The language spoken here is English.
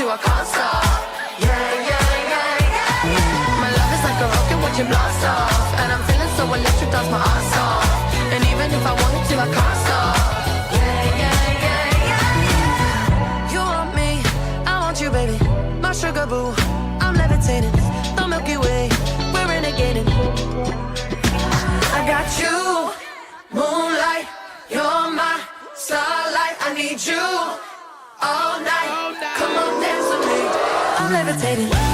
you, I can't stop. Yeah, yeah, yeah, yeah. My love is like a rocket watching blast off, and I'm feeling so electric, that's my ass off. And even if I wanted to, I can't stop. Yeah, yeah, yeah, yeah. You want me, I want you, baby. My sugar boo, I'm levitating. The Milky Way, we're renegading. I got you, moonlight, you're my starlight. I need you all night. Come on, dance with me. I'm levitating.